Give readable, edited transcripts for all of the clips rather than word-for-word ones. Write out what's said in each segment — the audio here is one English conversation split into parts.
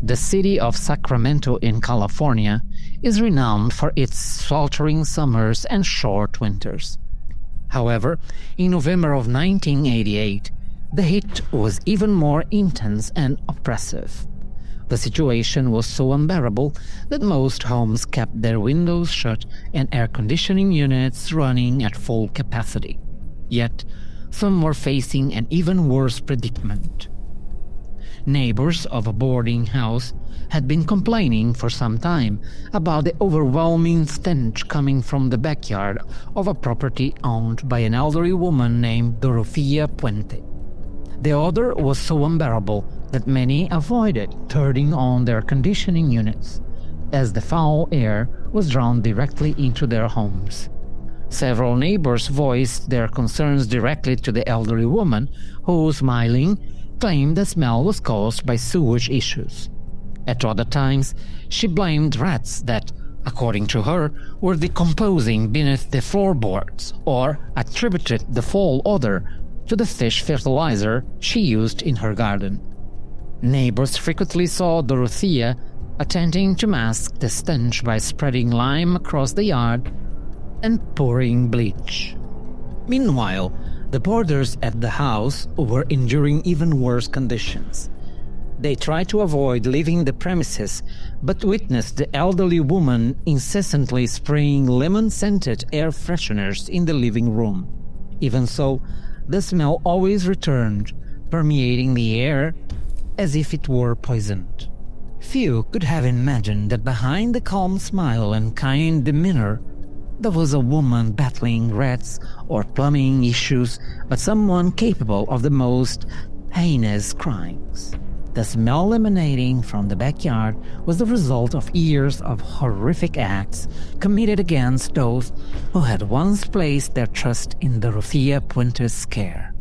The city of Sacramento in California is renowned for its sweltering summers and short winters. However, in November of 1988, the heat was even more intense and oppressive. The situation was so unbearable that most homes kept their windows shut and air conditioning units running at full capacity. Yet, some were facing an even worse predicament. Neighbors of a boarding house had been complaining for some time about the overwhelming stench coming from the backyard of a property owned by an elderly woman named Dorothea Puente. The odor was so unbearable that many avoided turning on their conditioning units, as the foul air was drawn directly into their homes. Several neighbors voiced their concerns directly to the elderly woman, who, smiling, claimed the smell was caused by sewage issues. At other times, she blamed rats that, according to her, were decomposing beneath the floorboards, or attributed the foul odor to the fish fertilizer she used in her garden. Neighbors frequently saw Dorothea attempting to mask the stench by spreading lime across the yard and pouring bleach. Meanwhile, the boarders at the house were enduring even worse conditions. They tried to avoid leaving the premises, but witnessed the elderly woman incessantly spraying lemon-scented air fresheners in the living room. Even so, the smell always returned, permeating the air as if it were poisoned. Few could have imagined that behind the calm smile and kind demeanor there was a woman battling rats or plumbing issues, but someone capable of the most heinous crimes. The smell emanating from the backyard was the result of years of horrific acts committed against those who had once placed their trust in Dorothea Puente's care.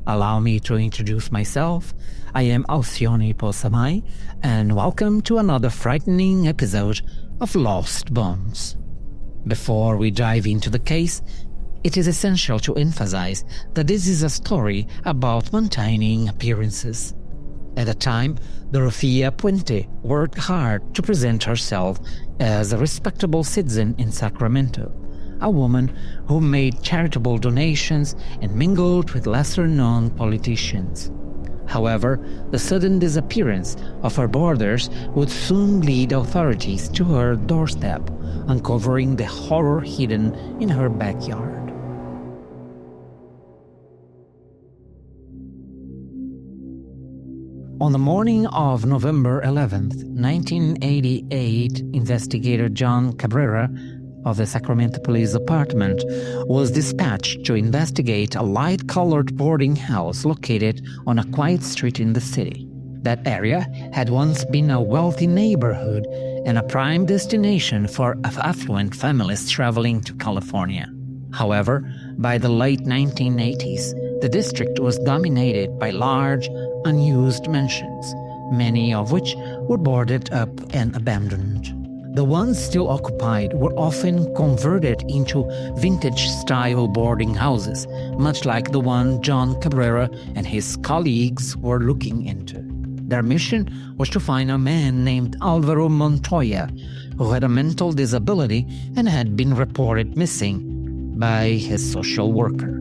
Allow me to introduce myself. I am Alcioni Possamai, and welcome to another frightening episode of Lost Bones. Before we dive into the case, it is essential to emphasize that this is a story about maintaining appearances. At the time, Dorothea Puente worked hard to present herself as a respectable citizen in Sacramento, a woman who made charitable donations and mingled with lesser-known politicians. However, the sudden disappearance of her boarders would soon lead authorities to her doorstep, uncovering the horror hidden in her backyard. On the morning of November 11th, 1988, investigator John Cabrera of the Sacramento Police Department was dispatched to investigate a light-colored boarding house located on a quiet street in the city. That area had once been a wealthy neighborhood and a prime destination for affluent families traveling to California. However, by the late 1980s, the district was dominated by large, unused mansions, many of which were boarded up and abandoned. The ones still occupied were often converted into vintage-style boarding houses, much like the one John Cabrera and his colleagues were looking into. Their mission was to find a man named Alvaro Montoya, who had a mental disability and had been reported missing by his social worker.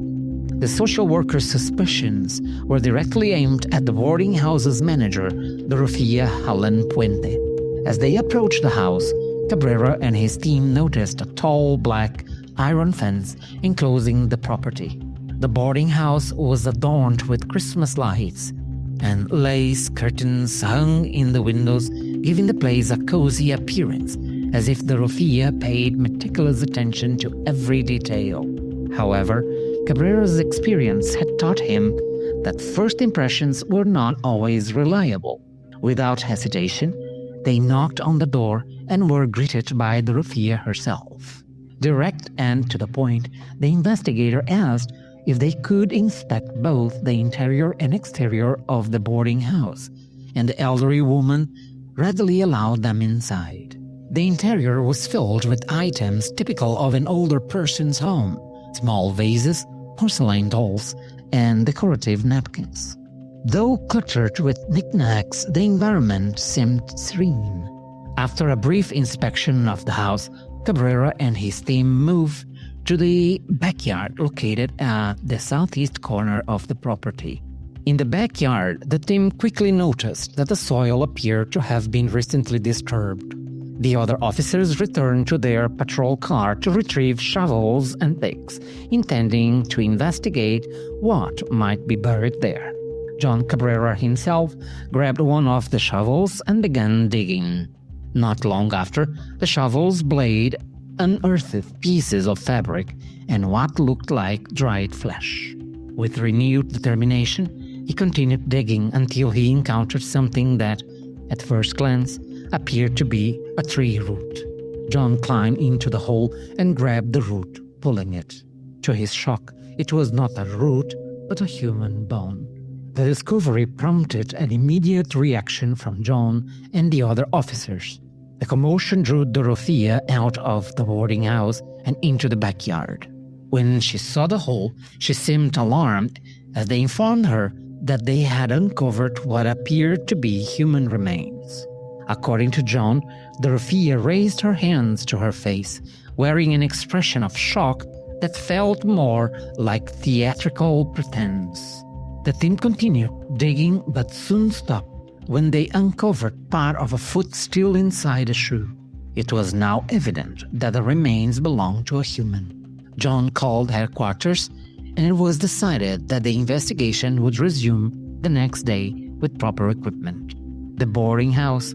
The social worker's suspicions were directly aimed at the boarding house's manager, Dorothea Helen Puente. As they approached the house, Cabrera and his team noticed a tall black iron fence enclosing the property. The boarding house was adorned with Christmas lights, and lace curtains hung in the windows, giving the place a cozy appearance, as if Dorothea paid meticulous attention to every detail. However, Cabrera's experience had taught him that first impressions were not always reliable. Without hesitation, they knocked on the door and were greeted by Dorothea herself. Direct and to the point, the investigator asked if they could inspect both the interior and exterior of the boarding house, and the elderly woman readily allowed them inside. The interior was filled with items typical of an older person's home: small vases, porcelain dolls, and decorative napkins. Though cluttered with knickknacks, the environment seemed serene. After a brief inspection of the house, Cabrera and his team moved to the backyard located at the southeast corner of the property. In the backyard, the team quickly noticed that the soil appeared to have been recently disturbed. The other officers returned to their patrol car to retrieve shovels and picks, intending to investigate what might be buried there. John Cabrera himself grabbed one of the shovels and began digging. Not long after, the shovel's blade unearthed pieces of fabric and what looked like dried flesh. With renewed determination, he continued digging until he encountered something that, at first glance, appeared to be a tree root. John climbed into the hole and grabbed the root, pulling it. To his shock, it was not a root, but a human bone. The discovery prompted an immediate reaction from John and the other officers. The commotion drew Dorothea out of the boarding house and into the backyard. When she saw the hole, she seemed alarmed as they informed her that they had uncovered what appeared to be human remains. According to John, Dorothea raised her hands to her face, wearing an expression of shock that felt more like theatrical pretense. The team continued digging but soon stopped when they uncovered part of a foot still inside a shoe. It was now evident that the remains belonged to a human. John called headquarters, and it was decided that the investigation would resume the next day with proper equipment. The boarding house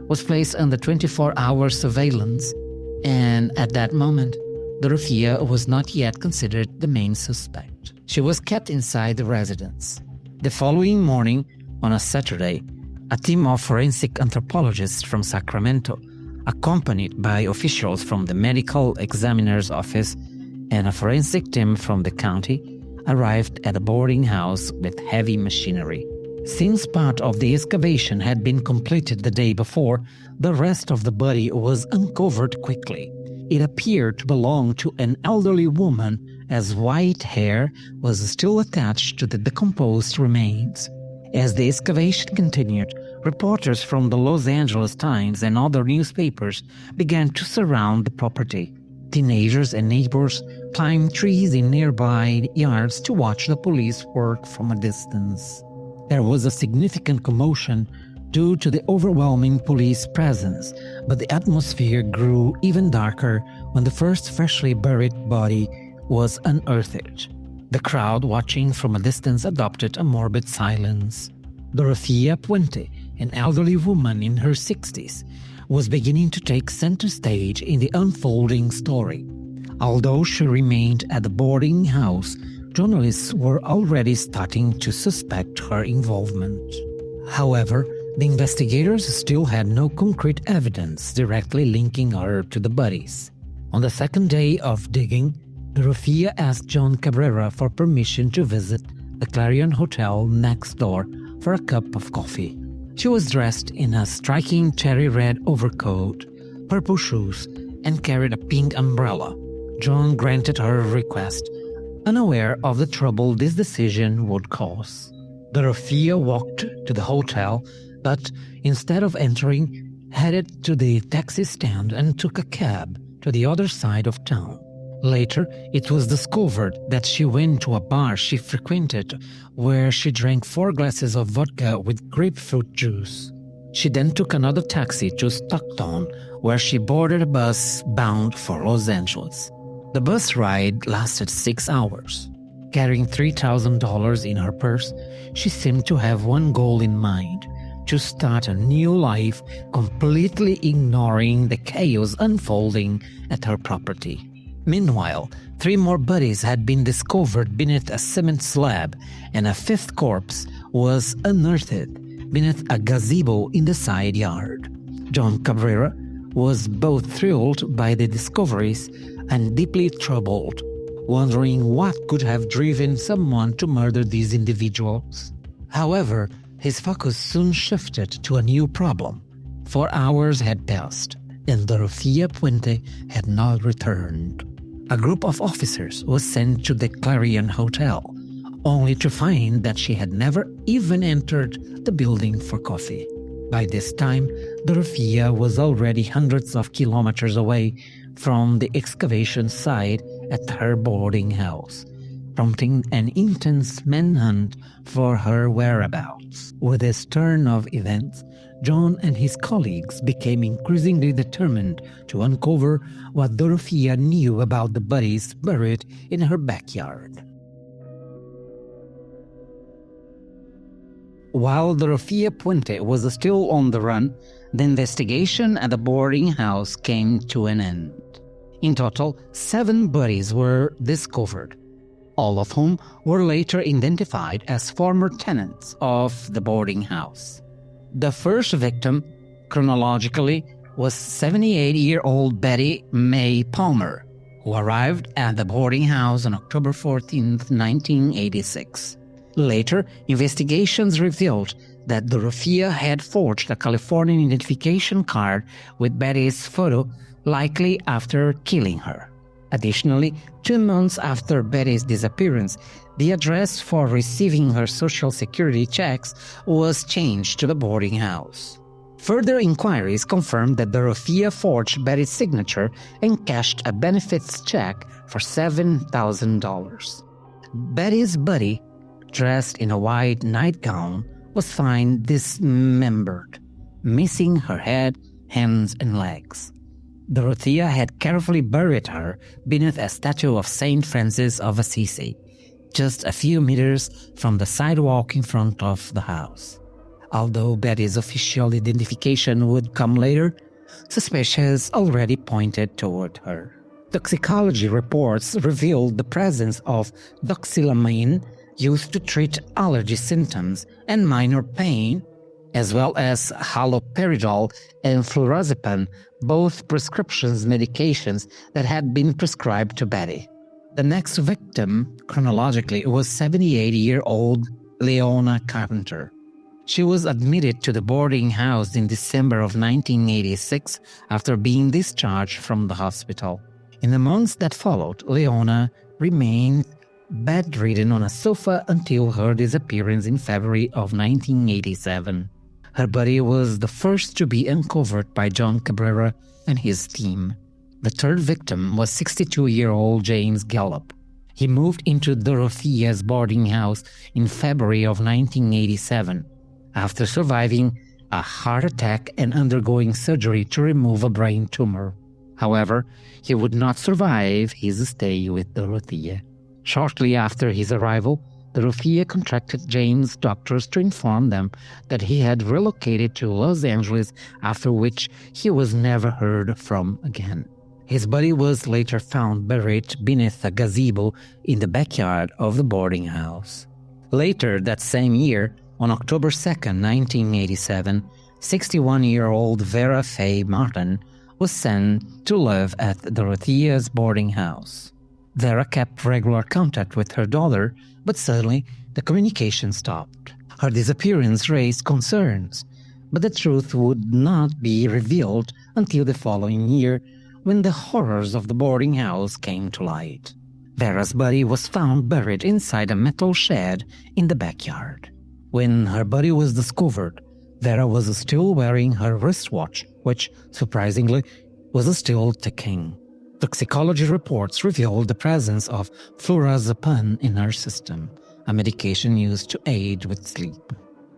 was placed under 24-hour surveillance, and at that moment, Dorothea was not yet considered the main suspect. She was kept inside the residence. The following morning, on a Saturday, a team of forensic anthropologists from Sacramento, accompanied by officials from the medical examiner's office and a forensic team from the county, arrived at the boarding house with heavy machinery. Since part of the excavation had been completed the day before, the rest of the body was uncovered quickly. It appeared to belong to an elderly woman, as white hair was still attached to the decomposed remains. As the excavation continued, reporters from the Los Angeles Times and other newspapers began to surround the property. Teenagers and neighbors climbed trees in nearby yards to watch the police work from a distance. There was a significant commotion due to the overwhelming police presence, but the atmosphere grew even darker when the first freshly buried body was unearthed. The crowd watching from a distance adopted a morbid silence. Dorothea Puente, an elderly woman in her 60s, was beginning to take center stage in the unfolding story. Although she remained at the boarding house, journalists were already starting to suspect her involvement. However, the investigators still had no concrete evidence directly linking her to the bodies. On the second day of digging, Dorothea asked John Cabrera for permission to visit the Clarion Hotel next door for a cup of coffee. She was dressed in a striking cherry red overcoat, purple shoes, and carried a pink umbrella. John granted her request, unaware of the trouble this decision would cause. Dorothea walked to the hotel, but instead of entering, headed to the taxi stand and took a cab to the other side of town. Later, it was discovered that she went to a bar she frequented where she drank 4 glasses of vodka with grapefruit juice. She then took another taxi to Stockton, where she boarded a bus bound for Los Angeles. The bus ride lasted 6 hours. Carrying $3,000 in her purse, she seemed to have one goal in mind: to start a new life, completely ignoring the chaos unfolding at her property. Meanwhile, 3 more bodies had been discovered beneath a cement slab, and a 5th corpse was unearthed beneath a gazebo in the side yard. John Cabrera was both thrilled by the discoveries and deeply troubled, wondering what could have driven someone to murder these individuals. However, his focus soon shifted to a new problem. 4 hours had passed, and Dorothea Puente had not returned. A group of officers was sent to the Clarion Hotel, only to find that she had never even entered the building for coffee. By this time, Dorothea was already hundreds of kilometers away from the excavation site at her boarding house, prompting an intense manhunt for her whereabouts. With this turn of events, John and his colleagues became increasingly determined to uncover what Dorothea knew about the bodies buried in her backyard. While Dorothea Puente was still on the run, the investigation at the boarding house came to an end. In total, 7 bodies were discovered, all of whom were later identified as former tenants of the boarding house. The first victim, chronologically, was 78-year-old Betty May Palmer, who arrived at the boarding house on October 14, 1986. Later, investigations revealed that Dorothea had forged a Californian identification card with Betty's photo, likely after killing her. Additionally, 2 months after Betty's disappearance, the address for receiving her Social Security checks was changed to the boarding house. Further inquiries confirmed that Dorothea forged Betty's signature and cashed a benefits check for $7,000. Betty's body, dressed in a white nightgown, was found dismembered, missing her head, hands, and legs. Dorothea had carefully buried her beneath a statue of Saint Francis of Assisi, just a few meters from the sidewalk in front of the house. Although Betty's official identification would come later, suspicions already pointed toward her. Toxicology reports revealed the presence of doxylamine, used to treat allergy symptoms and minor pain, as well as haloperidol and flurazepam, both prescriptions medications that had been prescribed to Betty. The next victim, chronologically, was 78-year-old Leona Carpenter. She was admitted to the boarding house in December of 1986 after being discharged from the hospital. In the months that followed, Leona remained bedridden on a sofa until her disappearance in February of 1987. Her body was the first to be uncovered by John Cabrera and his team. The third victim was 62-year-old James Gallup. He moved into Dorothea's boarding house in February of 1987, after surviving a heart attack and undergoing surgery to remove a brain tumor. However, he would not survive his stay with Dorothea. Shortly after his arrival, Dorothea contacted James' doctors to inform them that he had relocated to Los Angeles, after which he was never heard from again. His body was later found buried beneath a gazebo in the backyard of the boarding house. Later that same year, on October 2, 1987, 61-year-old Vera Faye Martin was sent to live at Dorothea's boarding house. Vera kept regular contact with her daughter, but suddenly the communication stopped. Her disappearance raised concerns, but the truth would not be revealed until the following year, when the horrors of the boarding house came to light. Vera's body was found buried inside a metal shed in the backyard. When her body was discovered, Vera was still wearing her wristwatch, which, surprisingly, was still ticking. Toxicology reports revealed the presence of flurazepam in her system, a medication used to aid with sleep.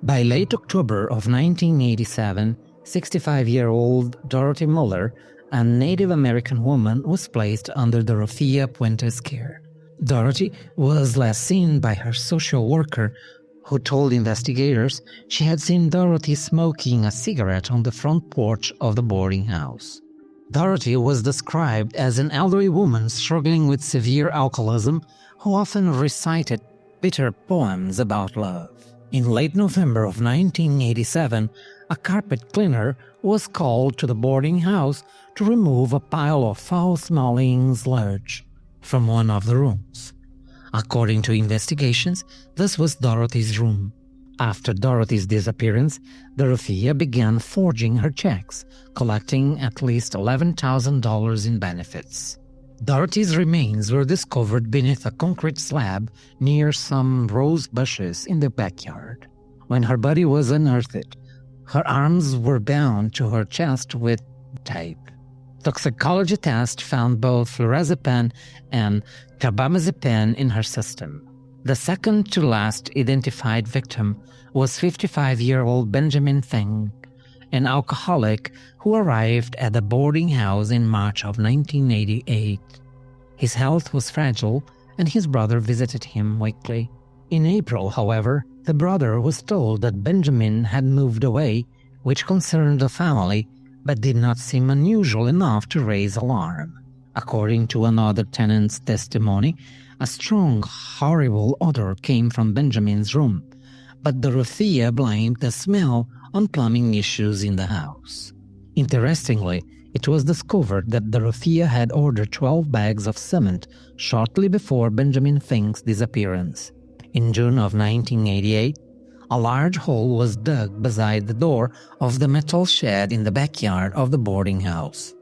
By late October of 1987, 65-year-old Dorothy Muller, a Native American woman, was placed under Dorothea Puente's care. Dorothy was last seen by her social worker, who told investigators she had seen Dorothy smoking a cigarette on the front porch of the boarding house. Dorothy was described as an elderly woman struggling with severe alcoholism who often recited bitter poems about love. In late November of 1987, a carpet cleaner was called to the boarding house to remove a pile of foul-smelling sludge from one of the rooms. According to investigations, this was Dorothy's room. After Dorothy's disappearance, Dorothea began forging her checks, collecting at least $11,000 in benefits. Dorothy's remains were discovered beneath a concrete slab near some rose bushes in the backyard. When her body was unearthed, her arms were bound to her chest with tape. Toxicology tests found both flurazepam and carbamazepine in her system. The second to last identified victim was 55-year-old Benjamin Feng, an alcoholic who arrived at the boarding house in March of 1988. His health was fragile, and his brother visited him weekly. In April, however, the brother was told that Benjamin had moved away, which concerned the family, but did not seem unusual enough to raise alarm. According to another tenant's testimony, a strong, horrible odor came from Benjamin's room, but Dorothea blamed the smell on plumbing issues in the house. Interestingly, it was discovered that Dorothea had ordered 12 bags of cement shortly before Benjamin Feng's disappearance. In June of 1988, a large hole was dug beside the door of the metal shed in the backyard of the boarding house.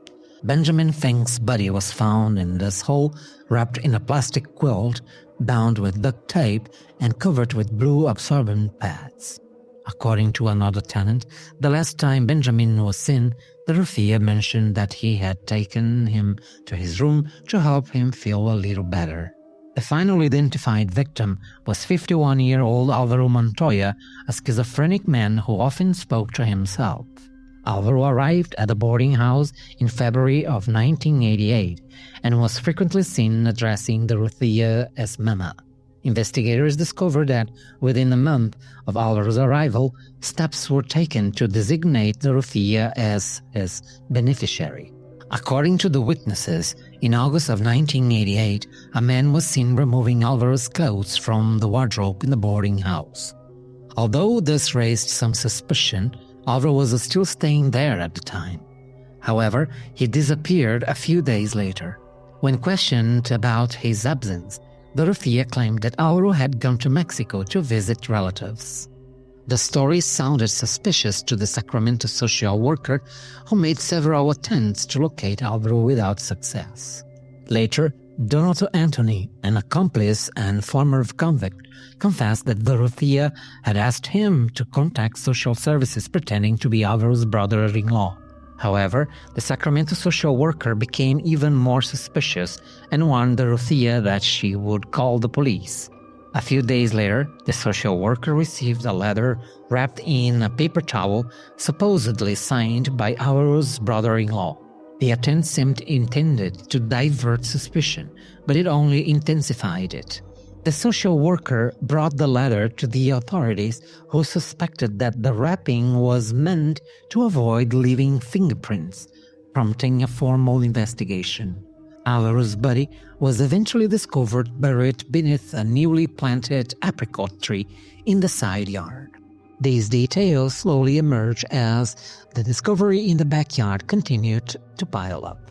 Benjamin Feng's body was found in this hole, wrapped in a plastic quilt, bound with duct tape, and covered with blue absorbent pads. According to another tenant, the last time Benjamin was seen, Dorothea mentioned that he had taken him to his room to help him feel a little better. The final identified victim was 51-year-old Alvaro Montoya, a schizophrenic man who often spoke to himself. Alvaro arrived at the boarding house in February of 1988 and was frequently seen addressing Dorothea as Mama. Investigators discovered that within a month of Alvaro's arrival, steps were taken to designate Dorothea as his beneficiary. According to the witnesses, in August of 1988, a man was seen removing Alvaro's clothes from the wardrobe in the boarding house. Although this raised some suspicion, Alvaro was still staying there at the time. However, he disappeared a few days later. When questioned about his absence, Dorothea claimed that Alvaro had gone to Mexico to visit relatives. The story sounded suspicious to the Sacramento social worker, who made several attempts to locate Alvaro without success. Later, Donato Antony, an accomplice and former convict, confessed that Dorothea had asked him to contact social services pretending to be Alvaro's brother-in-law. However, the Sacramento social worker became even more suspicious and warned Dorothea that she would call the police. A few days later, the social worker received a letter wrapped in a paper towel, supposedly signed by Alvaro's brother-in-law. The attempt seemed intended to divert suspicion, but it only intensified it. The social worker brought the letter to the authorities, who suspected that the wrapping was meant to avoid leaving fingerprints, prompting a formal investigation. Alvaro's body was eventually discovered buried beneath a newly planted apricot tree in the side yard. These details slowly emerged as the discovery in the backyard continued to pile up.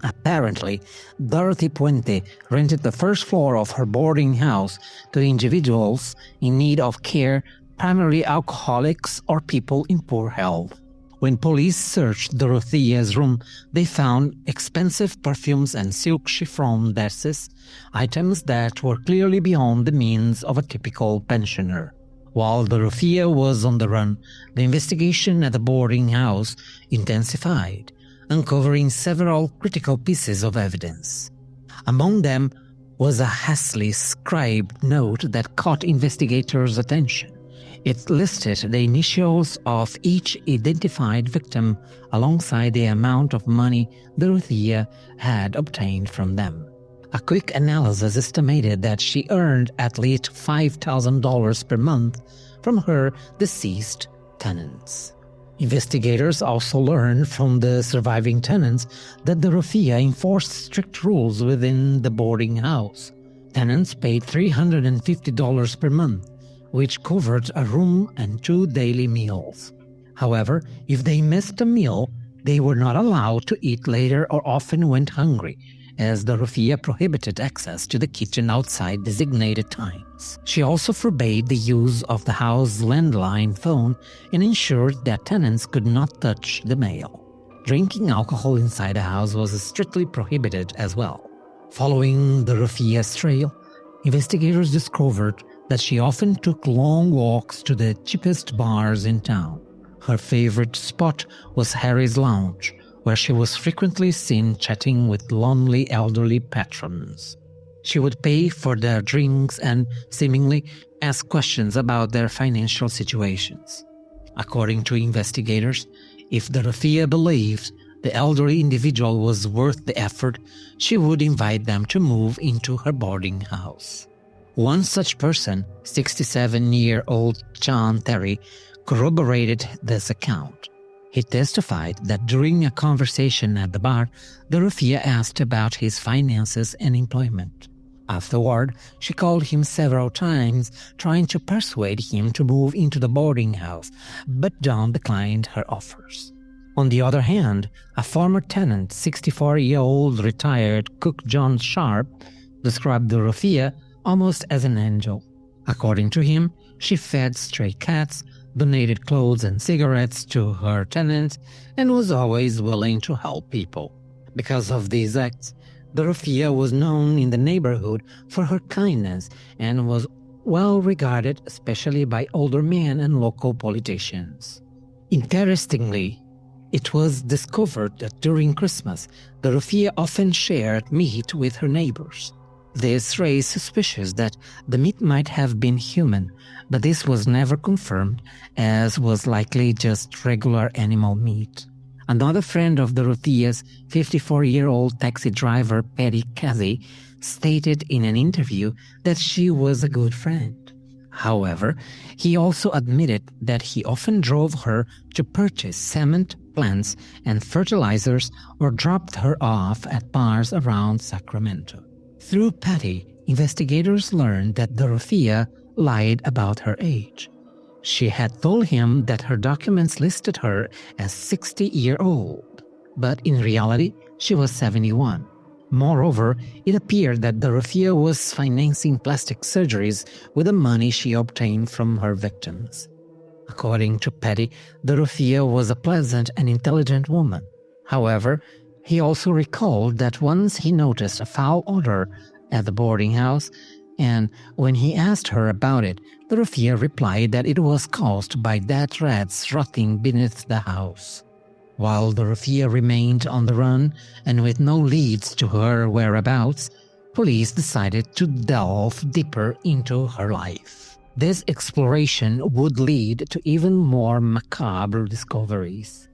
Apparently, Dorothea Puente rented the first floor of her boarding house to individuals in need of care, primarily alcoholics or people in poor health. When police searched Dorothea's room, they found expensive perfumes and silk chiffon dresses, items that were clearly beyond the means of a typical pensioner. While Dorothea was on the run, the investigation at the boarding house intensified, uncovering several critical pieces of evidence. Among them was a hastily scribed note that caught investigators' attention. It listed the initials of each identified victim alongside the amount of money Dorothea had obtained from them. A quick analysis estimated that she earned at least $5,000 per month from her deceased tenants. Investigators also learned from the surviving tenants that Dorothea enforced strict rules within the boarding house. Tenants paid $350 per month, which covered a room and 2 daily meals. However, if they missed a meal, they were not allowed to eat later or often went hungry, as Dorothea prohibited access to the kitchen outside designated times. She also forbade the use of the house landline phone and ensured that tenants could not touch the mail. Drinking alcohol inside the house was strictly prohibited as well. Following Dorothea's trail, investigators discovered that she often took long walks to the cheapest bars in town. Her favorite spot was Harry's Lounge, where she was frequently seen chatting with lonely elderly patrons. She would pay for their drinks and seemingly ask questions about their financial situations. According to investigators, if Dorothea believed the elderly individual was worth the effort, she would invite them to move into her boarding house. One such person, 67-year-old John Terry, corroborated this account. He testified that during a conversation at the bar, Dorothea asked about his finances and employment. Afterward, she called him several times, trying to persuade him to move into the boarding house, but John declined her offers. On the other hand, a former tenant, 64-year-old retired cook John Sharp, described Dorothea almost as an angel. According to him, she fed stray cats, donated clothes and cigarettes to her tenants, and was always willing to help people. Because of these acts, Dorothea was known in the neighborhood for her kindness and was well regarded, especially by older men and local politicians. Interestingly, it was discovered that during Christmas, Dorothea often shared meat with her neighbors. This raised suspicions that the meat might have been human, but this was never confirmed, as was likely just regular animal meat. Another friend of Dorothea's, 54-year-old taxi driver Patty Casey, stated in an interview that she was a good friend. However, he also admitted that he often drove her to purchase cement, plants, and fertilizers, or dropped her off at bars around Sacramento. Through Patty, investigators learned that Dorothea lied about her age. She had told him that her documents listed her as 60-year-old, but in reality, she was 71. Moreover, it appeared that Dorothea was financing plastic surgeries with the money she obtained from her victims. According to Patty, Dorothea was a pleasant and intelligent woman. However, he also recalled that once he noticed a foul odor at the boarding house, and when he asked her about it, Dorothea replied that it was caused by dead rats rotting beneath the house. While Dorothea remained on the run and with no leads to her whereabouts, police decided to delve deeper into her life. This exploration would lead to even more macabre discoveries.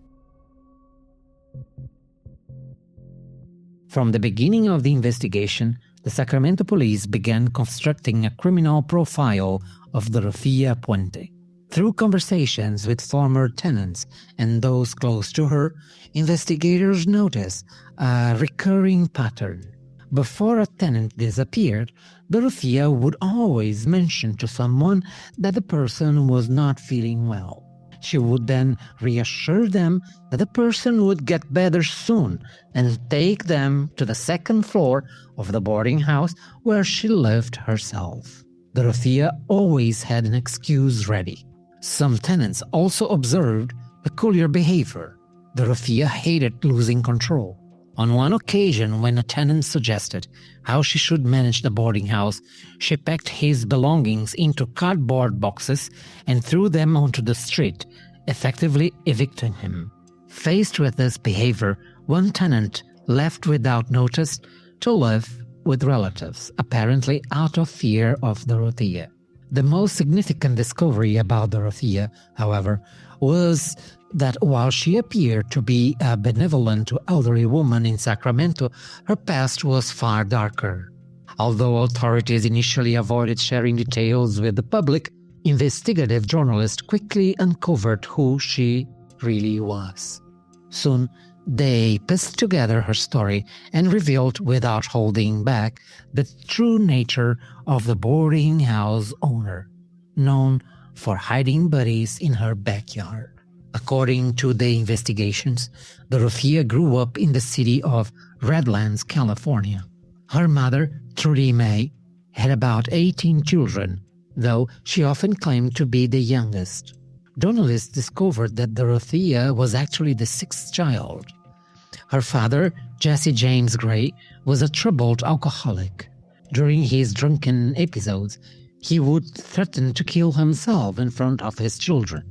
From the beginning of the investigation, the Sacramento police began constructing a criminal profile of Dorothea Puente. Through conversations with former tenants and those close to her, investigators noticed a recurring pattern. Before a tenant disappeared, Dorothea would always mention to someone that the person was not feeling well. She would then reassure them that the person would get better soon and take them to the second floor of the boarding house where she lived herself. Dorothea always had an excuse ready. Some tenants also observed peculiar behavior. Dorothea hated losing control. On one occasion, when a tenant suggested how she should manage the boarding house, she packed his belongings into cardboard boxes and threw them onto the street, effectively evicting him. Faced with this behavior, one tenant left without notice to live with relatives, apparently out of fear of Dorothea. The most significant discovery about Dorothea, however, was that while she appeared to be a benevolent elderly woman in Sacramento, her past was far darker. Although authorities initially avoided sharing details with the public, investigative journalists quickly uncovered who she really was. Soon, they pieced together her story and revealed without holding back the true nature of the boarding house owner, known for hiding bodies in her backyard. According to the investigations, Dorothea grew up in the city of Redlands, California. Her mother, Trudy May, had about 18 children, though she often claimed to be the youngest. Journalists discovered that Dorothea was actually the sixth child. Her father, Jesse James Gray, was a troubled alcoholic. During his drunken episodes, he would threaten to kill himself in front of his children.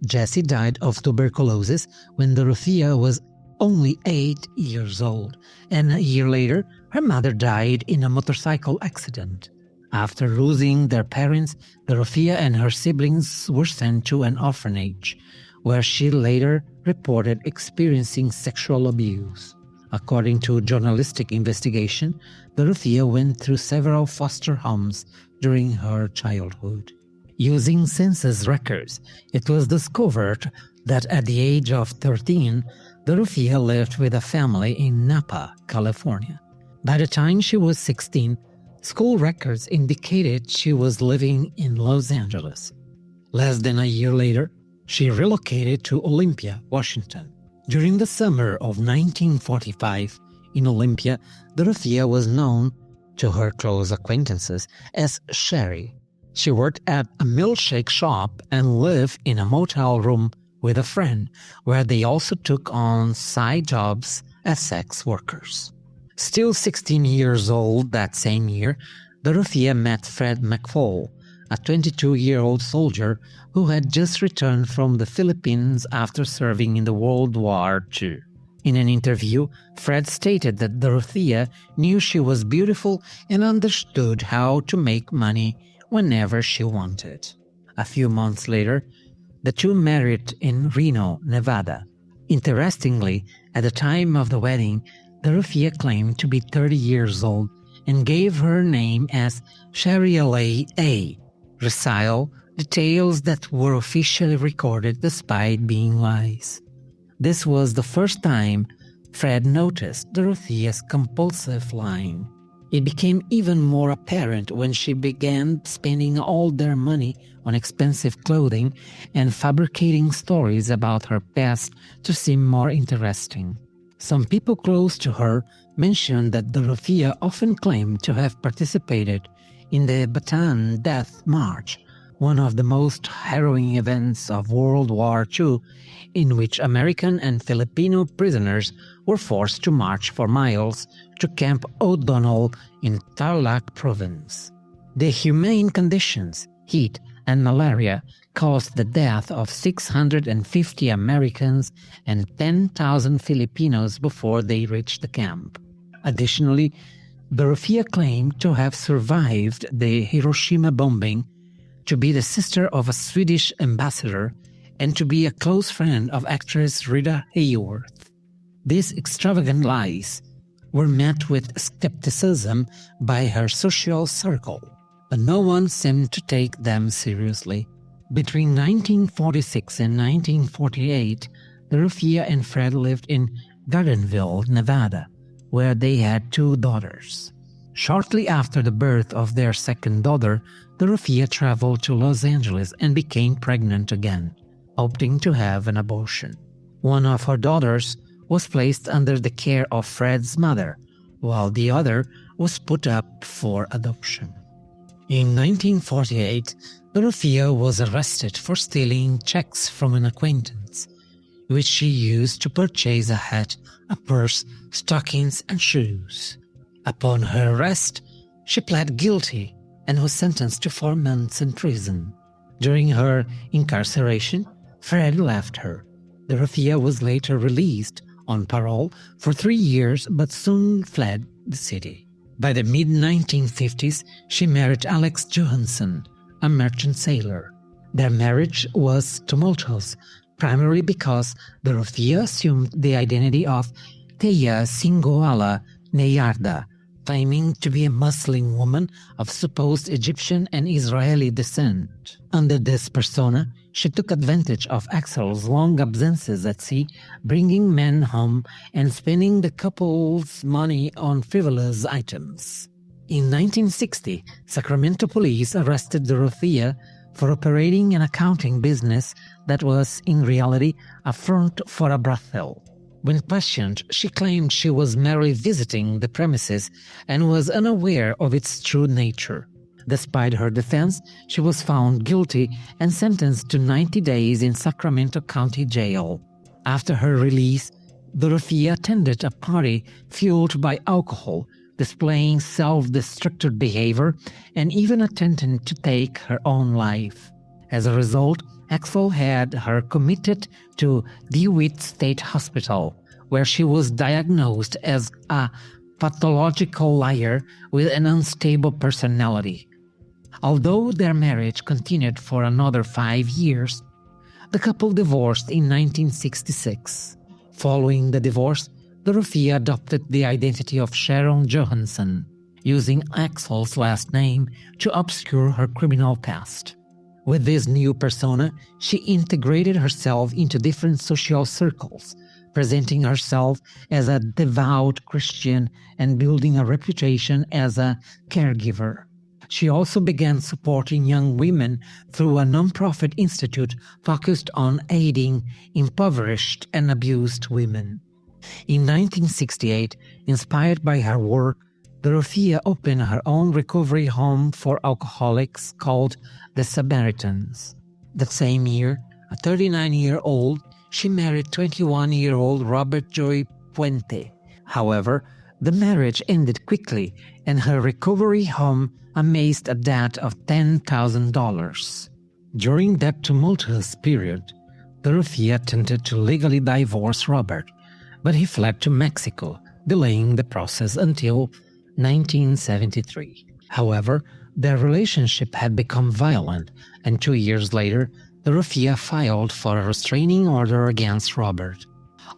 Jesse died of tuberculosis when Dorothea was only 8 years old, and a year later, her mother died in a motorcycle accident. After losing their parents, Dorothea and her siblings were sent to an orphanage, where she later reported experiencing sexual abuse. According to journalistic investigation, Dorothea went through several foster homes during her childhood. Using census records, it was discovered that at the age of 13, Dorothea lived with a family in Napa, California. By the time she was 16, school records indicated she was living in Los Angeles. Less than a year later, she relocated to Olympia, Washington. During the summer of 1945, in Olympia, Dorothea was known to her close acquaintances as Sherry. She worked at a milkshake shop and lived in a motel room with a friend, where they also took on side jobs as sex workers. Still 16 years old that same year, Dorothea met Fred McFall, a 22-year-old soldier who had just returned from the Philippines after serving in the World War II. In an interview, Fred stated that Dorothea knew she was beautiful and understood how to make money whenever she wanted. A few months later, the two married in Reno, Nevada. Interestingly, at the time of the wedding, Dorothea claimed to be 30 years old and gave her name as Shariale A. Resile, details that were officially recorded despite being lies. This was the first time Fred noticed Dorothea's compulsive lying. It became even more apparent when she began spending all their money on expensive clothing and fabricating stories about her past to seem more interesting. Some people close to her mentioned that Dorothea often claimed to have participated in the Bataan Death March, one of the most harrowing events of World War II, in which American and Filipino prisoners were forced to march for miles to Camp O'Donnell in Tarlac Province. The humane conditions, heat, and malaria caused the death of 650 Americans and 10,000 Filipinos before they reached the camp. Additionally, Dorothea claimed to have survived the Hiroshima bombing, to be the sister of a Swedish ambassador, and to be a close friend of actress Rita Hayworth. These extravagant lies were met with skepticism by her social circle, but no one seemed to take them seriously. Between 1946 and 1948, Dorothea and Fred lived in Gardnerville, Nevada, where they had 2 daughters. Shortly after the birth of their second daughter, Dorothea traveled to Los Angeles and became pregnant again, opting to have an abortion. One of her daughters was placed under the care of Fred's mother, while the other was put up for adoption. In 1948, Dorothea was arrested for stealing checks from an acquaintance, which she used to purchase a hat, a purse, stockings, and shoes. Upon her arrest, she pled guilty and was sentenced to 4 months in prison. During her incarceration, Fred left her. Dorothea was later released on parole for 3 years but soon fled the city. By the mid-1950s, she married Alex Johansson, a merchant sailor. Their marriage was tumultuous, primarily because Dorothea assumed the identity of Teya Singoala Neyarda, claiming to be a Muslim woman of supposed Egyptian and Israeli descent. Under this persona, she took advantage of Axel's long absences at sea, bringing men home and spending the couple's money on frivolous items. In 1960, Sacramento police arrested Dorothea for operating an accounting business that was, in reality, a front for a brothel. When questioned, she claimed she was merely visiting the premises and was unaware of its true nature. Despite her defense, she was found guilty and sentenced to 90 days in Sacramento County Jail. After her release, Dorothea attended a party fueled by alcohol, displaying self-destructive behavior and even attempting to take her own life. As a result, Axel had her committed to DeWitt State Hospital, where she was diagnosed as a pathological liar with an unstable personality. Although their marriage continued for another 5 years, the couple divorced in 1966. Following the divorce, Dorothea adopted the identity of Sharon Johansson, using Axel's last name to obscure her criminal past. With this new persona, she integrated herself into different social circles, presenting herself as a devout Christian and building a reputation as a caregiver. She also began supporting young women through a non-profit institute focused on aiding impoverished and abused women. In 1968, inspired by her work, Dorothea opened her own recovery home for alcoholics called the Samaritans. That same year, at 39-year-old, she married 21-year-old Robert Joy Puente. However, the marriage ended quickly and her recovery home amassed a debt of $10,000. During that tumultuous period, Dorothea attempted to legally divorce Robert, but he fled to Mexico, delaying the process until 1973. However, their relationship had become violent, and 2 years later, Dorothea filed for a restraining order against Robert.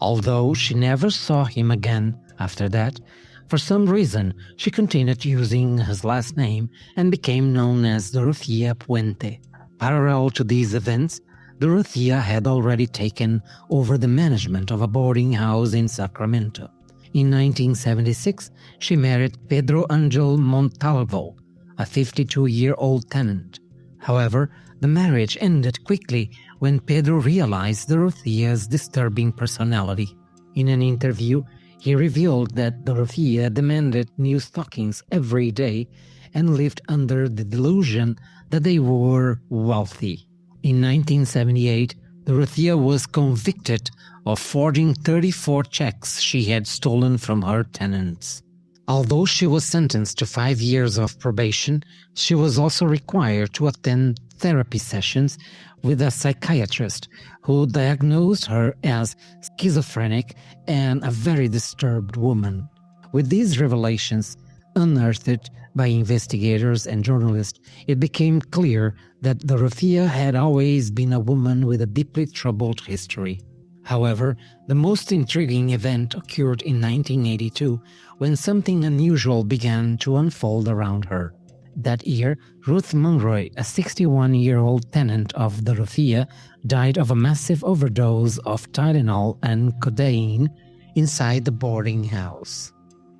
Although she never saw him again after that, for some reason she continued using his last name and became known as Dorothea Puente. Parallel to these events, Dorothea had already taken over the management of a boarding house in Sacramento. In 1976, she married Pedro Angel Montalvo, a 52-year-old tenant. However, the marriage ended quickly when Pedro realized Dorothea's disturbing personality. In an interview, he revealed that Dorothea demanded new stockings every day and lived under the delusion that they were wealthy. In 1978, Dorothea was convicted of forging 34 checks she had stolen from her tenants. Although she was sentenced to 5 years of probation, she was also required to attend therapy sessions with a psychiatrist who diagnosed her as schizophrenic and a very disturbed woman. With these revelations, unearthed by investigators and journalists, it became clear that Dorothea had always been a woman with a deeply troubled history. However, the most intriguing event occurred in 1982 when something unusual began to unfold around her. That year, Ruth Monroy, a 61-year-old tenant of Dorothea, died of a massive overdose of Tylenol and codeine inside the boarding house.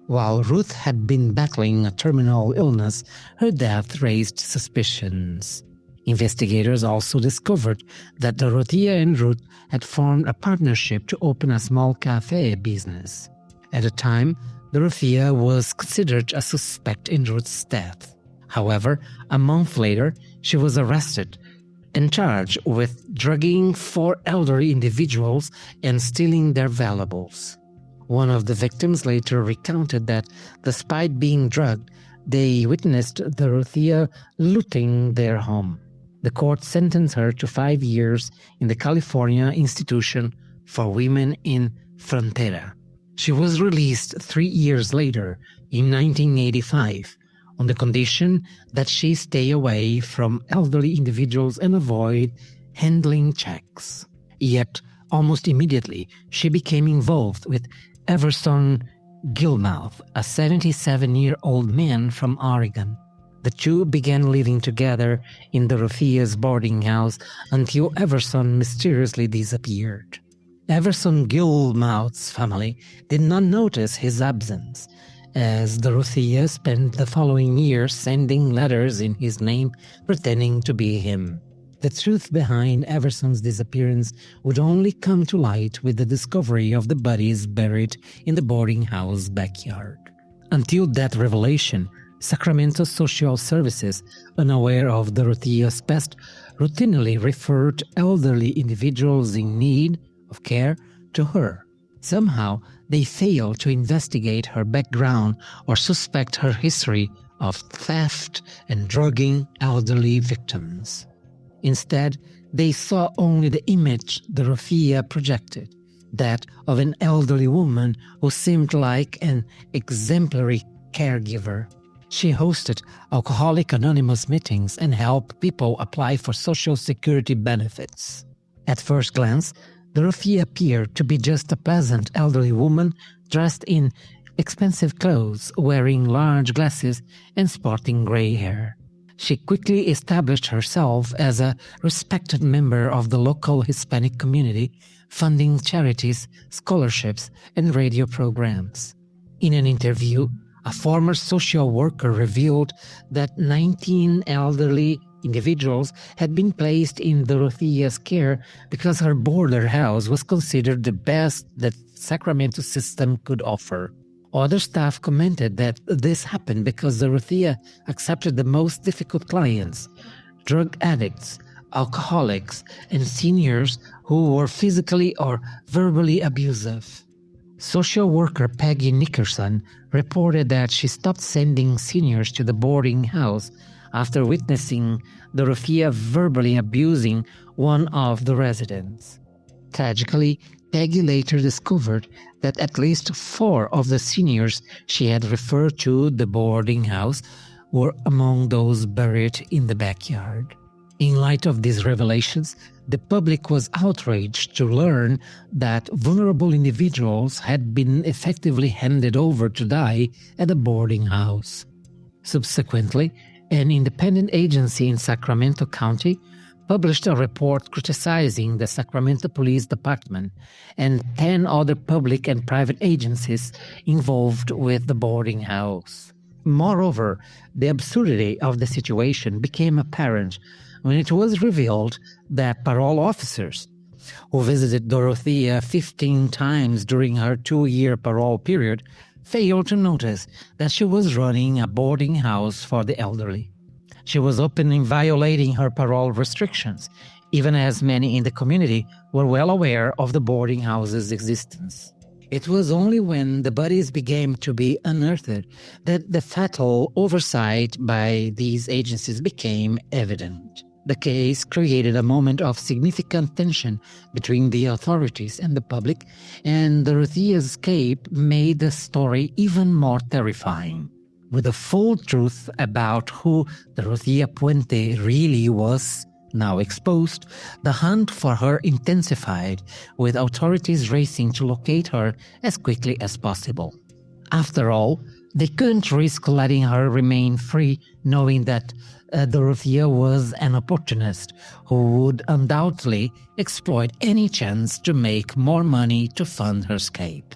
While Ruth had been battling a terminal illness, her death raised suspicions. Investigators also discovered that Dorothea and Ruth had formed a partnership to open a small cafe business. At the time, Dorothea was considered a suspect in Ruth's death. However, a month later, she was arrested and charged with drugging 4 elderly individuals and stealing their valuables. One of the victims later recounted that, despite being drugged, they witnessed Dorothea looting their home. The court sentenced her to 5 years in the California Institution for Women in Frontera. She was released 3 years later, in 1985, on the condition that she stay away from elderly individuals and avoid handling checks. Yet, almost immediately, she became involved with Everson Gilmouth, a 77-year-old man from Oregon. The two began living together in Dorothea's boarding house until Everson mysteriously disappeared. Everson Gilmouth's family did not notice his absence, as Dorothea spent the following year sending letters in his name pretending to be him. The truth behind Everson's disappearance would only come to light with the discovery of the bodies buried in the boarding house backyard. Until that revelation, Sacramento Social Services, unaware of Dorothea's past, routinely referred elderly individuals in need of care to her. Somehow, they failed to investigate her background or suspect her history of theft and drugging elderly victims. Instead, they saw only the image Dorothea projected, that of an elderly woman who seemed like an exemplary caregiver. She hosted Alcoholic Anonymous meetings and helped people apply for Social Security benefits. At first glance, Dorothea appeared to be just a pleasant elderly woman dressed in expensive clothes, wearing large glasses and sporting gray hair. She quickly established herself as a respected member of the local Hispanic community, funding charities, scholarships, and radio programs. In an interview, a former social worker revealed that 19 elderly individuals had been placed in Dorothea's care because her border house was considered the best that Sacramento system could offer. Other staff commented that this happened because Dorothea accepted the most difficult clients, drug addicts, alcoholics, and seniors who were physically or verbally abusive. Social worker Peggy Nickerson reported that she stopped sending seniors to the boarding house after witnessing Dorothea verbally abusing one of the residents. Tragically, Peggy later discovered that at least 4 of the seniors she had referred to the boarding house were among those buried in the backyard. In light of these revelations, the public was outraged to learn that vulnerable individuals had been effectively handed over to die at a boarding house. Subsequently, an independent agency in Sacramento County published a report criticizing the Sacramento Police Department and 10 other public and private agencies involved with the boarding house. Moreover, the absurdity of the situation became apparent when it was revealed that parole officers, who visited Dorothea 15 times during her 2-year parole period, failed to notice that she was running a boarding house for the elderly. She was openly violating her parole restrictions, even as many in the community were well aware of the boarding house's existence. It was only when the bodies began to be unearthed that the fatal oversight by these agencies became evident. The case created a moment of significant tension between the authorities and the public, and Dorothea's escape made the story even more terrifying. With the full truth about who Dorothea Puente really was now exposed, the hunt for her intensified, with authorities racing to locate her as quickly as possible. After all, they couldn't risk letting her remain free, knowing that Dorothea was an opportunist who would undoubtedly exploit any chance to make more money to fund her escape.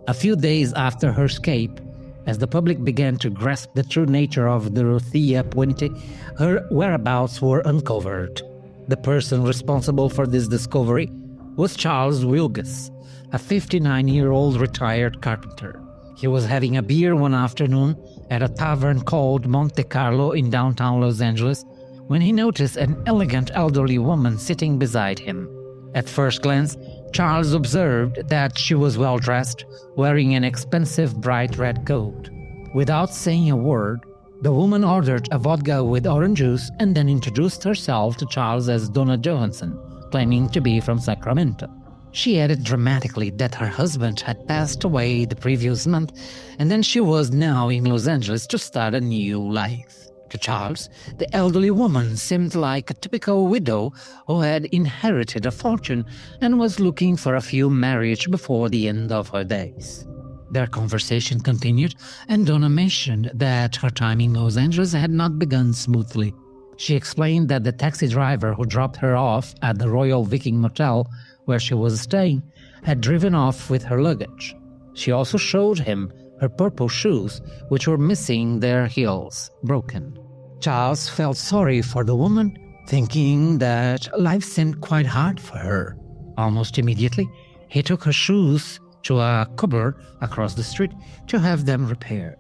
A few days after her escape, as the public began to grasp the true nature of Dorothea Puente, her whereabouts were uncovered. The person responsible for this discovery was Charles Wilgus, a 59-year-old retired carpenter. He was having a beer one afternoon at a tavern called Monte Carlo in downtown Los Angeles when he noticed an elegant elderly woman sitting beside him. At first glance, Charles observed that she was well-dressed, wearing an expensive bright red coat. Without saying a word, the woman ordered a vodka with orange juice and then introduced herself to Charles as Donna Johansson, claiming to be from Sacramento. She added dramatically that her husband had passed away the previous month, and then she was now in Los Angeles to start a new life. To Charles, the elderly woman seemed like a typical widow who had inherited a fortune and was looking for a few marriages before the end of her days. Their conversation continued, and Donna mentioned that her time in Los Angeles had not begun smoothly. She explained that the taxi driver who dropped her off at the Royal Viking Motel, where she was staying, had driven off with her luggage. She also showed him her purple shoes, which were missing their heels, broken. Charles felt sorry for the woman, thinking that life seemed quite hard for her. Almost immediately, he took her shoes to a cobbler across the street to have them repaired.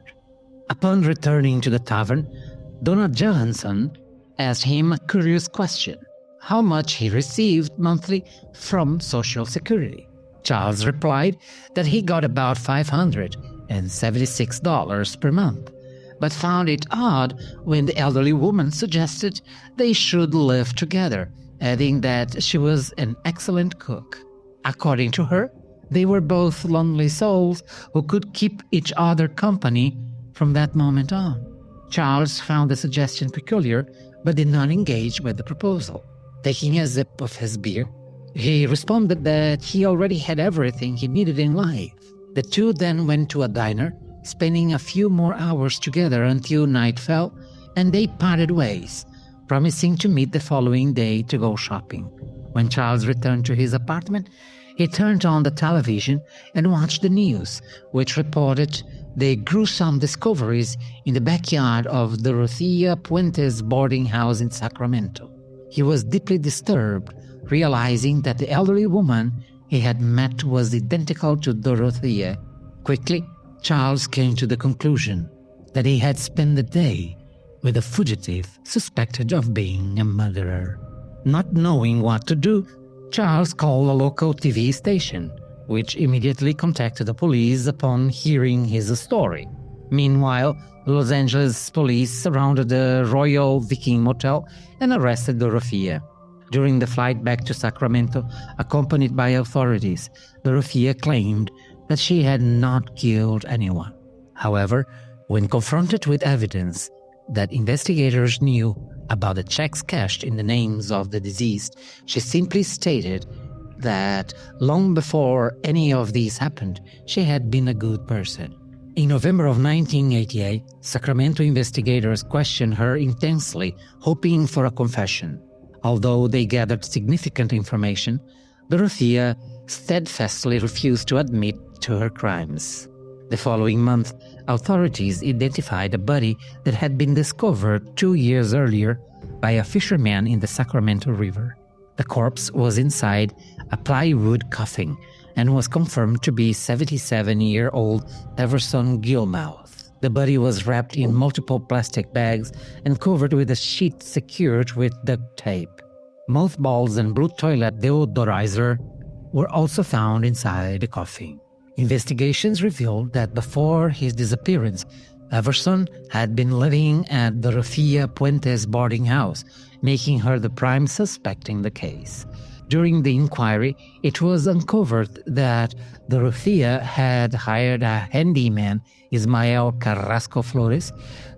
Upon returning to the tavern, Donna Johansson asked him a curious question. how much he received monthly from Social Security. Charles replied that he got about $576 per month, but found it odd when the elderly woman suggested they should live together, adding that she was an excellent cook. According to her, they were both lonely souls who could keep each other company from that moment on. Charles found the suggestion peculiar, but did not engage with the proposal. Taking a sip of his beer, he responded that he already had everything he needed in life. The two then went to a diner, spending a few more hours together until night fell, and they parted ways, promising to meet the following day to go shopping. When Charles returned to his apartment, he turned on the television and watched the news, which reported the gruesome discoveries in the backyard of Dorothea Puente's boarding house in Sacramento. He was deeply disturbed, realizing that the elderly woman he had met was identical to Dorothea. Quickly, Charles came to the conclusion that he had spent the day with a fugitive suspected of being a murderer. Not knowing what to do, Charles called a local TV station, which immediately contacted the police upon hearing his story. Meanwhile, Los Angeles police surrounded the Royal Viking Motel and arrested Dorothea. During the flight back to Sacramento, accompanied by authorities, Dorothea claimed that she had not killed anyone. However, when confronted with evidence that investigators knew about the checks cashed in the names of the deceased, she simply stated that long before any of these happened, she had been a good person. In November of 1988, Sacramento investigators questioned her intensely, hoping for a confession. Although they gathered significant information, Dorothea steadfastly refused to admit to her crimes. The following month, authorities identified a body that had been discovered 2 years earlier by a fisherman in the Sacramento River. The corpse was inside a plywood coffin and was confirmed to be 77-year-old Everson Gilmouth. The body was wrapped in multiple plastic bags and covered with a sheet secured with duct tape. Mothballs and blue toilet deodorizer were also found inside the coffin. Investigations revealed that before his disappearance, Everson had been living at Dorothea Puente's boarding house, making her the prime suspect in the case. During the inquiry, it was uncovered that Dorothea had hired a handyman, Ismael Carrasco Flores,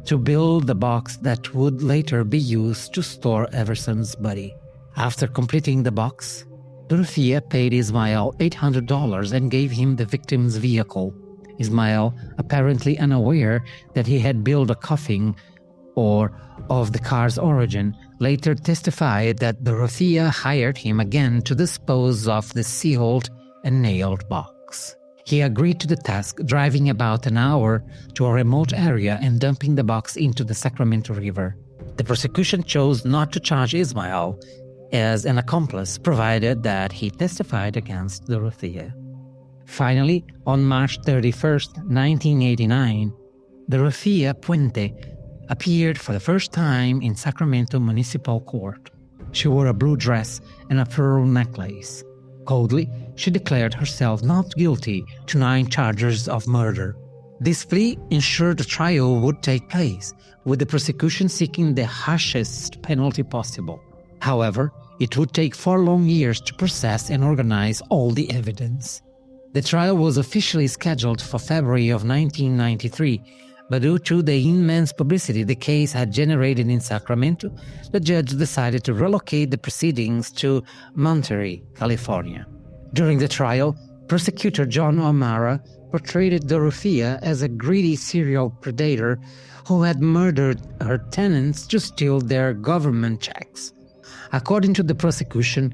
to build the box that would later be used to store Everson's body. After completing the box, Dorothea paid Ismael $800 and gave him the victim's vehicle. Ismael, apparently unaware that he had built a coffin or of the car's origin, later testified that Dorothea hired him again to dispose of the sealed and nailed box. He agreed to the task, driving about an hour to a remote area and dumping the box into the Sacramento River. The prosecution chose not to charge Ismael as an accomplice, provided that he testified against Dorothea. Finally, on March 31st, 1989, Dorothea Puente appeared for the first time in Sacramento Municipal Court. She wore a blue dress and a pearl necklace. Coldly, she declared herself not guilty to 9 charges of murder. This plea ensured the trial would take place, with the prosecution seeking the harshest penalty possible. However, it would take 4 long years to process and organize all the evidence. The trial was officially scheduled for February of 1993, but due to the immense publicity the case had generated in Sacramento, the judge decided to relocate the proceedings to Monterey, California. During the trial, prosecutor John O'Mara portrayed Dorothea as a greedy serial predator who had murdered her tenants to steal their government checks. According to the prosecution,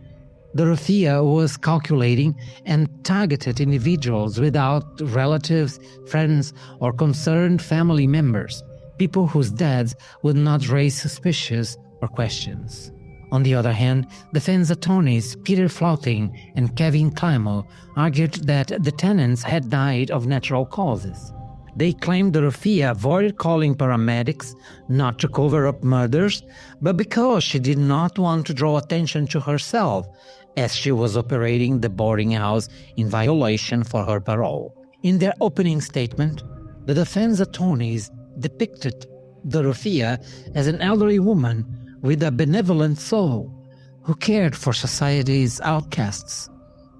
Dorothea was calculating and targeted individuals without relatives, friends, or concerned family members, people whose deaths would not raise suspicions or questions. On the other hand, defense attorneys Peter Flauting and Kevin Climo argued that the tenants had died of natural causes. They claimed Dorothea avoided calling paramedics not to cover up murders, but because she did not want to draw attention to herself, as she was operating the boarding house in violation for her parole. In their opening statement, the defense attorneys depicted Dorothea as an elderly woman with a benevolent soul who cared for society's outcasts,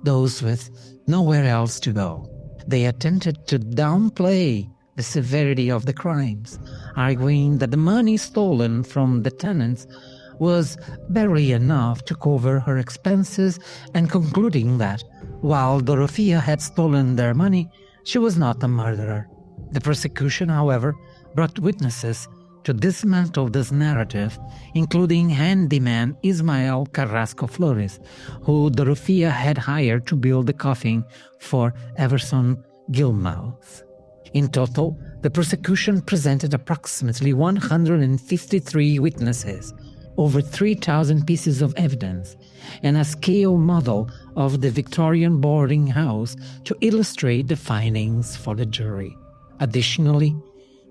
those with nowhere else to go. They attempted to downplay the severity of the crimes, arguing that the money stolen from the tenants was barely enough to cover her expenses, and concluding that, while Dorothea had stolen their money, she was not a murderer. The prosecution, however, brought witnesses to dismantle this narrative, including handyman Ismael Carrasco Flores, who Dorothea had hired to build the coffin for Everson Gilmouth. In total, the prosecution presented approximately 153 witnesses, over 3,000 pieces of evidence, and a scale model of the Victorian boarding house to illustrate the findings for the jury. Additionally,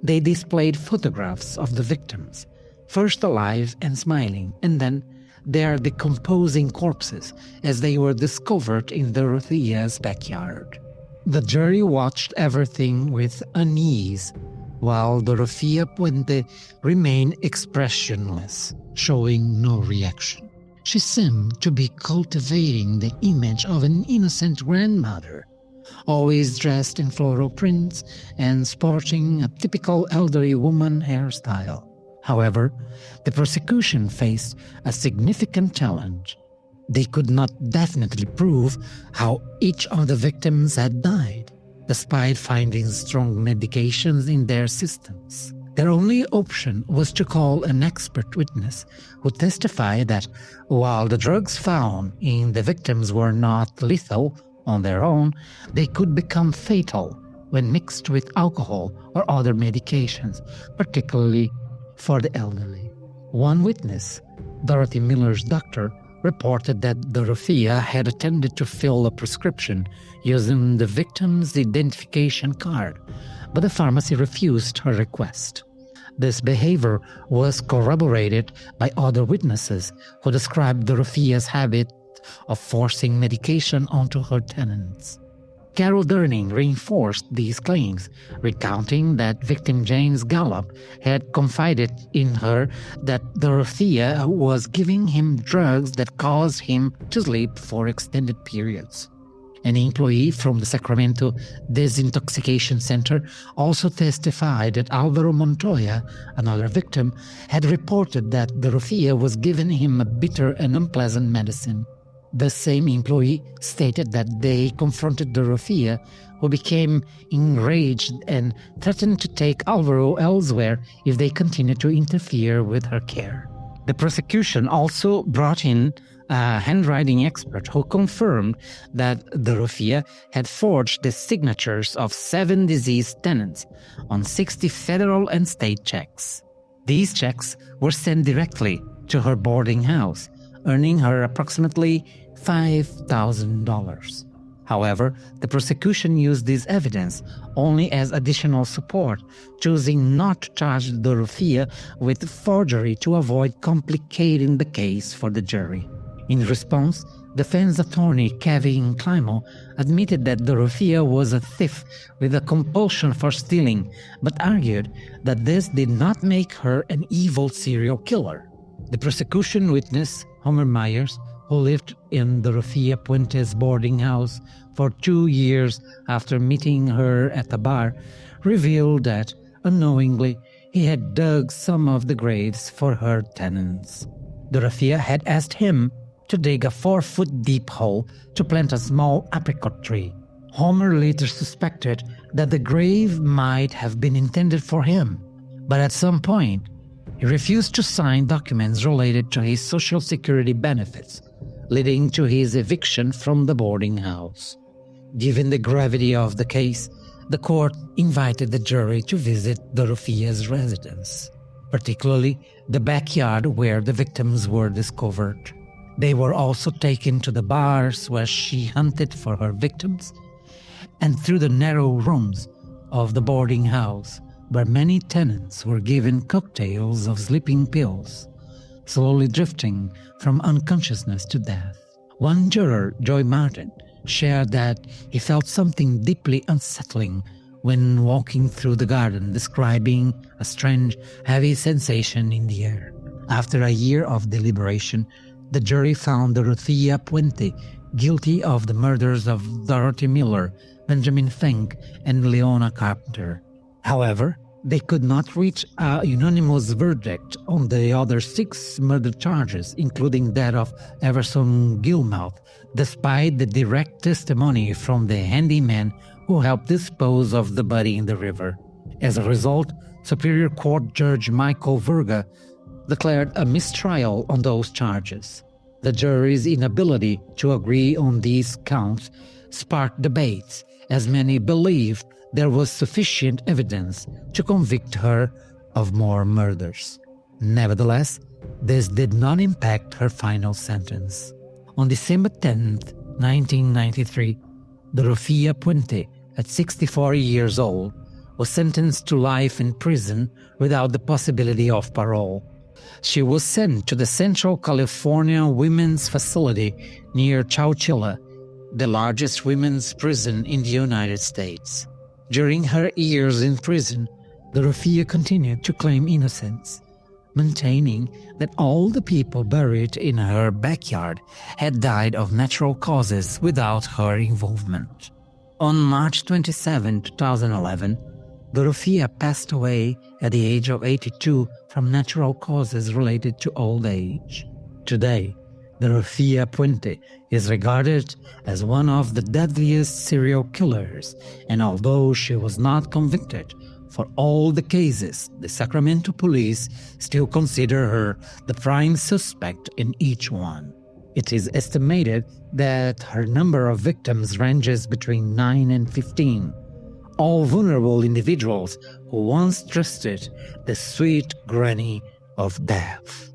they displayed photographs of the victims, first alive and smiling, and then their decomposing corpses as they were discovered in Dorothea's backyard. The jury watched everything with unease, while Dorothea Puente remained expressionless, showing no reaction. She seemed to be cultivating the image of an innocent grandmother, always dressed in floral prints and sporting a typical elderly woman hairstyle. However, the prosecution faced a significant challenge. They could not definitely prove how each of the victims had died, despite finding strong medications in their systems. Their only option was to call an expert witness who testified that while the drugs found in the victims were not lethal on their own, they could become fatal when mixed with alcohol or other medications, particularly for the elderly. One witness, Dorothy Miller's doctor, reported that Dorothea had attempted to fill a prescription using the victim's identification card, but the pharmacy refused her request. This behavior was corroborated by other witnesses who described Dorothea's habit of forcing medication onto her tenants. Carol Durning reinforced these claims, recounting that victim James Gallup had confided in her that Dorothea was giving him drugs that caused him to sleep for extended periods. An employee from the Sacramento Disintoxication Center also testified that Alvaro Montoya, another victim, had reported that Dorothea was giving him a bitter and unpleasant medicine. The same employee stated that they confronted Dorothea, who became enraged and threatened to take Alvaro elsewhere if they continued to interfere with her care. The prosecution also brought in a handwriting expert who confirmed that Dorothea had forged the signatures of 7 deceased tenants on 60 federal and state checks. These checks were sent directly to her boarding house, earning her approximately $5,000. However, the prosecution used this evidence only as additional support, choosing not to charge Dorothea with forgery to avoid complicating the case for the jury. In response, defense attorney Kevin Climo admitted that Dorothea was a thief with a compulsion for stealing, but argued that this did not make her an evil serial killer. The prosecution witness, Homer Myers, who lived in Dorothea Puente's boarding house for 2 years after meeting her at a bar, revealed that, unknowingly, he had dug some of the graves for her tenants. Dorothea had asked him to dig a 4-foot-deep hole to plant a small apricot tree. Homer later suspected that the grave might have been intended for him, but at some point, he refused to sign documents related to his Social Security benefits, leading to his eviction from the boarding house. Given the gravity of the case, the court invited the jury to visit Dorothea's residence, particularly the backyard where the victims were discovered. They were also taken to the bars where she hunted for her victims, and through the narrow rooms of the boarding house, where many tenants were given cocktails of sleeping pills, slowly drifting from unconsciousness to death. One juror, Joy Martin, shared that he felt something deeply unsettling when walking through the garden, describing a strange, heavy sensation in the air. After a year of deliberation, the jury found Dorothea Puente guilty of the murders of Dorothy Miller, Benjamin Fink, and Leona Carpenter. However, they could not reach a unanimous verdict on the other 6 murder charges, including that of Everson Gilmouth, despite the direct testimony from the handyman who helped dispose of the body in the river. As a result, Superior Court Judge Michael Verga declared a mistrial on those charges. The jury's inability to agree on these counts sparked debates, as many believed there was sufficient evidence to convict her of more murders. Nevertheless, this did not impact her final sentence. On December 10, 1993, Dorothea Puente, at 64 years old, was sentenced to life in prison without the possibility of parole. She was sent to the Central California Women's Facility near Chowchilla, the largest women's prison in the United States. During her years in prison, Dorothea continued to claim innocence, maintaining that all the people buried in her backyard had died of natural causes without her involvement. On March 27, 2011, Dorothea passed away at the age of 82 from natural causes related to old age. Today, Dorothea Puente is regarded as one of the deadliest serial killers, and although she was not convicted for all the cases, the Sacramento police still consider her the prime suspect in each one. It is estimated that her number of victims ranges between 9 and 15, all vulnerable individuals who once trusted the sweet granny of death.